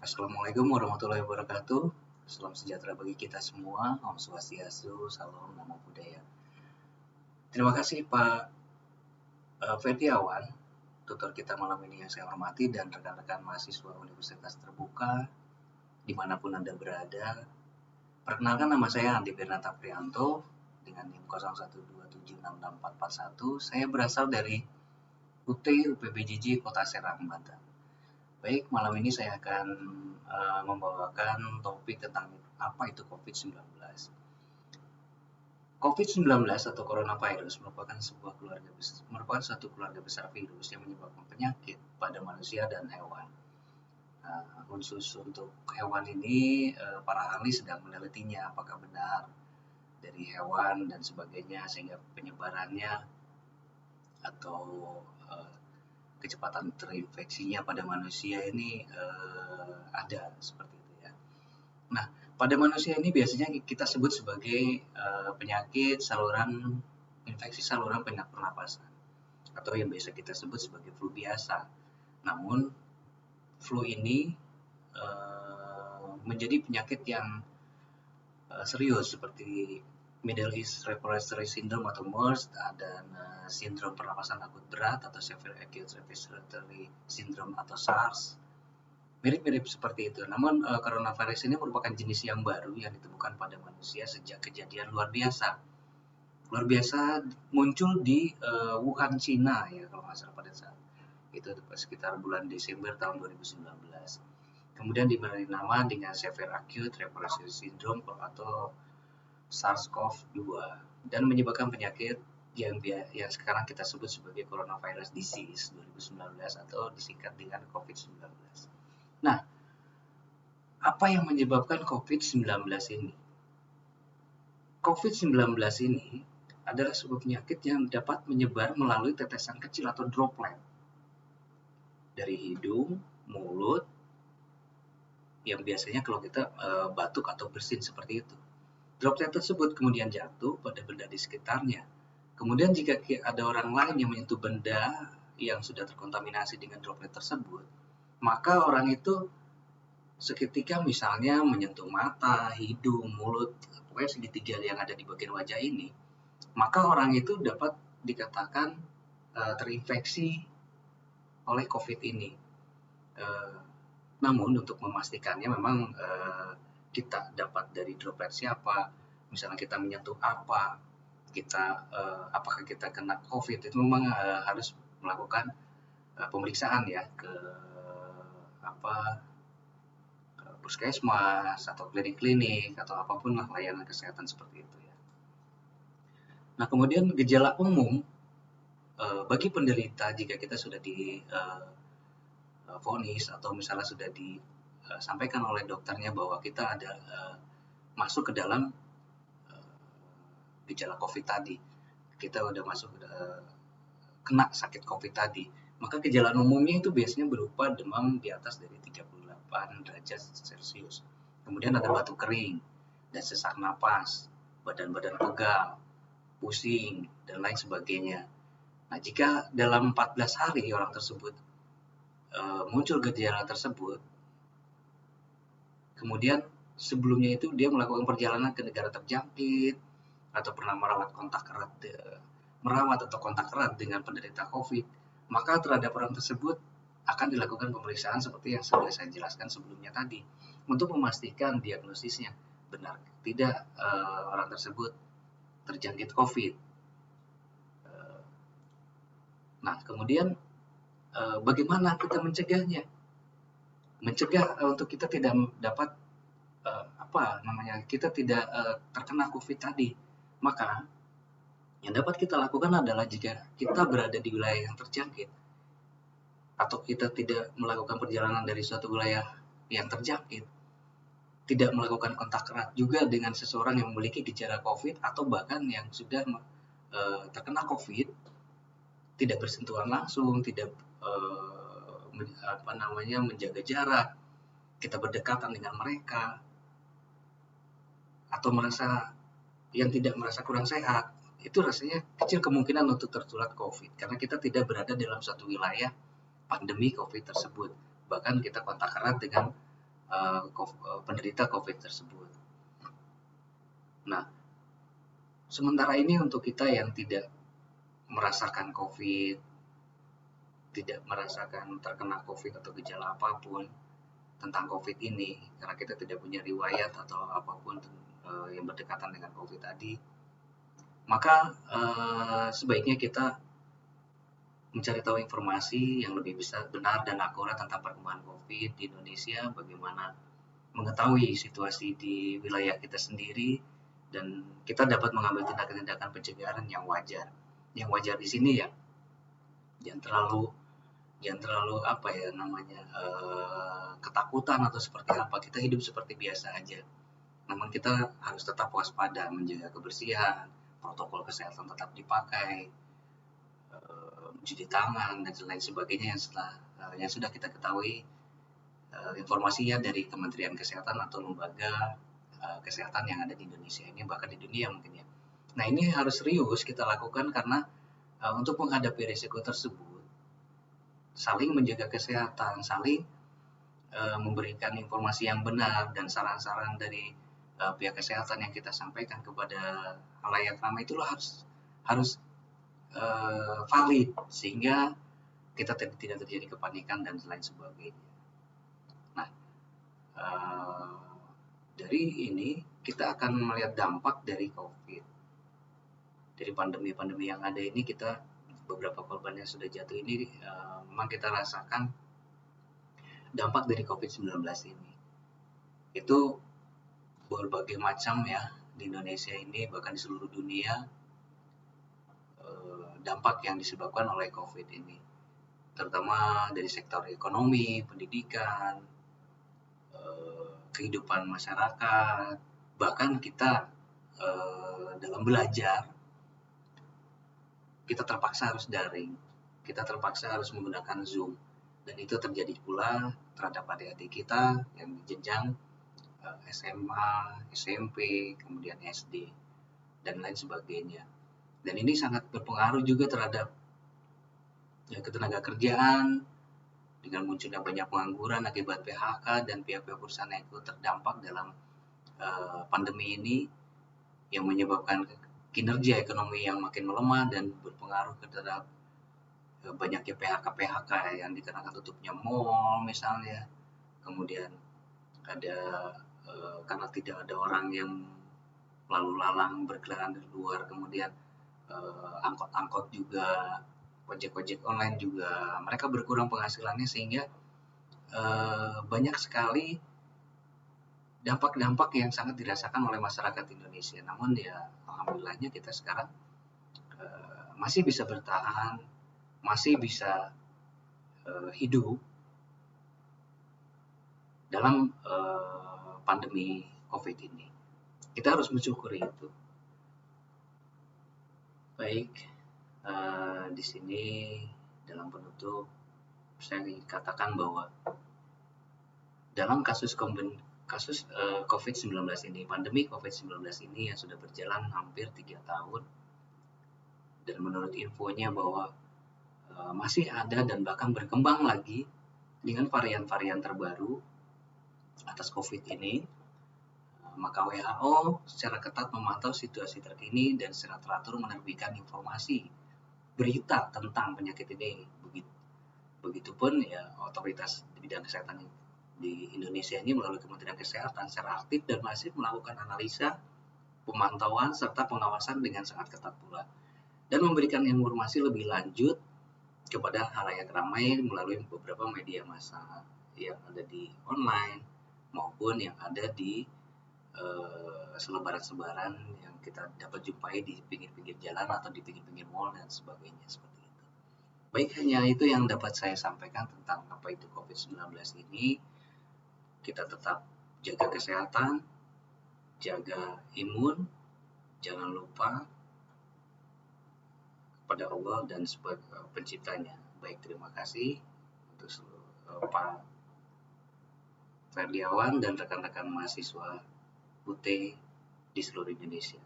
Assalamualaikum warahmatullahi wabarakatuh. Salam sejahtera bagi kita semua. Om Swastiastu, Salam, Namo Buddhaya. Terima kasih Pak Ferdiawan, tutor kita malam ini yang saya hormati, dan rekan-rekan mahasiswa Universitas Terbuka, dimanapun Anda berada. Perkenalkan, nama saya Andi Bernata Prianto, dengan NIM 0127664441. Saya berasal dari UT UPBJJ Kota Serang, Banten. Baik, malam ini saya akan membawakan topik tentang apa itu COVID-19. COVID-19 atau coronavirus merupakan suatu keluarga besar virus yang menyebabkan penyakit pada manusia dan hewan. Khusus untuk hewan ini, para ahli sedang menelitinya apakah benar dari hewan dan sebagainya, sehingga penyebarannya atau kecepatan terinfeksinya pada manusia ini ada seperti itu ya. Nah, pada manusia ini biasanya kita sebut sebagai penyakit infeksi saluran pernapasan, atau yang biasa kita sebut sebagai flu biasa. Namun flu ini menjadi penyakit yang serius seperti Middle East Respiratory Syndrome atau MERS, dan sindrom pernapasan akut berat atau Severe Acute Respiratory Syndrome atau SARS. Mirip-mirip seperti itu. Namun coronavirus ini merupakan jenis yang baru yang ditemukan pada manusia sejak kejadian luar biasa. Luar biasa muncul di Wuhan, Cina ya, kalau nggak salah pada saat itu sekitar bulan Desember tahun 2019. Kemudian diberi nama dengan Severe Acute Respiratory Syndrome atau SARS-CoV-2 dan menyebabkan penyakit yang sekarang kita sebut sebagai coronavirus disease 2019 atau disingkat dengan COVID-19. Nah, apa yang menyebabkan COVID-19 ini? COVID-19 ini adalah sebuah penyakit yang dapat menyebar melalui tetesan kecil atau droplet dari hidung, mulut, yang biasanya kalau kita batuk atau bersin seperti itu. Droplet tersebut kemudian jatuh pada benda di sekitarnya. Kemudian jika ada orang lain yang menyentuh benda yang sudah terkontaminasi dengan droplet tersebut, maka orang itu seketika misalnya menyentuh mata, hidung, mulut, pokoknya segitiga yang ada di bagian wajah ini, maka orang itu dapat dikatakan terinfeksi oleh COVID ini. Namun untuk memastikannya memang kita dapat dari droplet siapa, misalnya kita menyentuh apa, apakah kita kena COVID, itu memang harus melakukan pemeriksaan ya ke puskesmas atau klinik-klinik atau apapun lah layanan kesehatan seperti itu ya. Nah, kemudian gejala umum bagi penderita jika kita sudah vonis atau misalnya sudah disampaikan oleh dokternya bahwa kita ada masuk ke dalam gejala COVID tadi, kita udah masuk kena sakit COVID tadi, maka gejala umumnya itu biasanya berupa demam di atas dari 38 derajat Celcius, kemudian ada batuk kering dan sesak napas, badan pegal, pusing, dan lain sebagainya. Nah, jika dalam 14 hari orang tersebut muncul gejala tersebut, kemudian sebelumnya itu dia melakukan perjalanan ke negara terjangkit atau pernah merawat atau kontak erat dengan penderita COVID, maka terhadap orang tersebut akan dilakukan pemeriksaan seperti yang sudah saya jelaskan sebelumnya tadi untuk memastikan diagnosisnya benar tidak orang tersebut terjangkit COVID. Nah, kemudian bagaimana kita mencegahnya? Mencegah untuk kita tidak dapat kita tidak terkena COVID tadi. Maka yang dapat kita lakukan adalah jika kita berada di wilayah yang terjangkit atau kita tidak melakukan perjalanan dari suatu wilayah yang terjangkit, tidak melakukan kontak erat juga dengan seseorang yang memiliki gejala COVID atau bahkan yang sudah terkena COVID, tidak bersentuhan langsung, tidak menjaga jarak, kita berdekatan dengan mereka, atau tidak merasa kurang sehat, itu rasanya kecil kemungkinan untuk tertular COVID karena kita tidak berada dalam suatu wilayah pandemi COVID tersebut. Bahkan kita kontak erat dengan penderita COVID tersebut. Nah, sementara ini untuk kita yang tidak merasakan COVID, tidak merasakan terkena COVID atau gejala apapun tentang COVID ini, karena kita tidak punya riwayat atau apapun yang berdekatan dengan COVID tadi, maka sebaiknya kita mencari tahu informasi yang lebih bisa benar dan akurat tentang perkembangan COVID di Indonesia, bagaimana mengetahui situasi di wilayah kita sendiri, dan kita dapat mengambil tindakan-tindakan pencegahan yang wajar. Yang wajar di sini ya, jangan terlalu apa ya namanya, ketakutan atau seperti apa. Kita hidup seperti biasa aja. Namun kita harus tetap waspada, menjaga kebersihan, protokol kesehatan tetap dipakai, mencuci tangan dan lain sebagainya yang sudah kita ketahui informasinya dari Kementerian Kesehatan atau lembaga kesehatan yang ada di Indonesia ini, bahkan di dunia mungkin ya. Nah, ini harus serius kita lakukan karena untuk menghadapi risiko tersebut, saling menjaga kesehatan, saling memberikan informasi yang benar dan saran-saran dari pihak kesehatan yang kita sampaikan kepada halayak ramai itulah harus valid sehingga kita tidak terjadi kepanikan dan lain sebagainya. Nah, dari ini kita akan melihat dampak dari COVID, dari pandemi-pandemi yang ada ini. Kita beberapa korban yang sudah jatuh ini memang kita rasakan dampak dari COVID-19 ini. Itu berbagai macam ya di Indonesia ini, bahkan di seluruh dunia, dampak yang disebabkan oleh COVID ini, terutama dari sektor ekonomi, pendidikan, kehidupan masyarakat, bahkan kita dalam belajar kita terpaksa harus daring, kita terpaksa harus menggunakan Zoom, dan itu terjadi pula terhadap adik-adik kita yang di jenjang SMA, SMP, kemudian SD, dan lain sebagainya. Dan ini sangat berpengaruh juga terhadap ketenaga kerjaan, dengan munculnya banyak pengangguran akibat PHK dan pihak-pihak perusahaan yang ikut terdampak dalam pandemi ini, yang menyebabkan kinerja ekonomi yang makin melemah dan berpengaruh terhadap banyaknya PHK yang dikarenakan tutupnya mall misalnya, kemudian ada karena tidak ada orang yang lalu lalang berkeliaran di luar, kemudian angkot-angkot juga, ojek-ojek online juga mereka berkurang penghasilannya, sehingga banyak sekali dampak-dampak yang sangat dirasakan oleh masyarakat Indonesia. Namun ya alhamdulillahnya kita sekarang masih bisa bertahan, masih bisa hidup dalam pandemi COVID ini. Kita harus mensyukuri itu. Baik, di sini dalam penutup saya katakan bahwa dalam kasus COVID-19 ini, pandemi COVID-19 ini yang sudah berjalan hampir 3 tahun, dan menurut infonya bahwa masih ada dan bahkan berkembang lagi dengan varian-varian terbaru atas COVID ini, maka WHO secara ketat memantau situasi terkini dan secara teratur menerbitkan informasi berita tentang penyakit ini. Begitupun ya otoritas di bidang kesehatan di Indonesia ini melalui Kementerian Kesehatan secara aktif dan masif melakukan analisa, pemantauan, serta pengawasan dengan sangat ketat pula, dan memberikan informasi lebih lanjut kepada halayak ramai melalui beberapa media massa yang ada di online maupun yang ada di selebaran-selebaran yang kita dapat jumpai di pinggir-pinggir jalan atau di pinggir-pinggir mall dan sebagainya, seperti itu. Baik, hanya itu yang dapat saya sampaikan tentang apa itu COVID-19 ini. Kita tetap jaga kesehatan, jaga imun, jangan lupa kepada Allah dan sebagai penciptanya. Baik, terima kasih untuk Pak Ferdiawan dan rekan-rekan mahasiswa UT di seluruh Indonesia.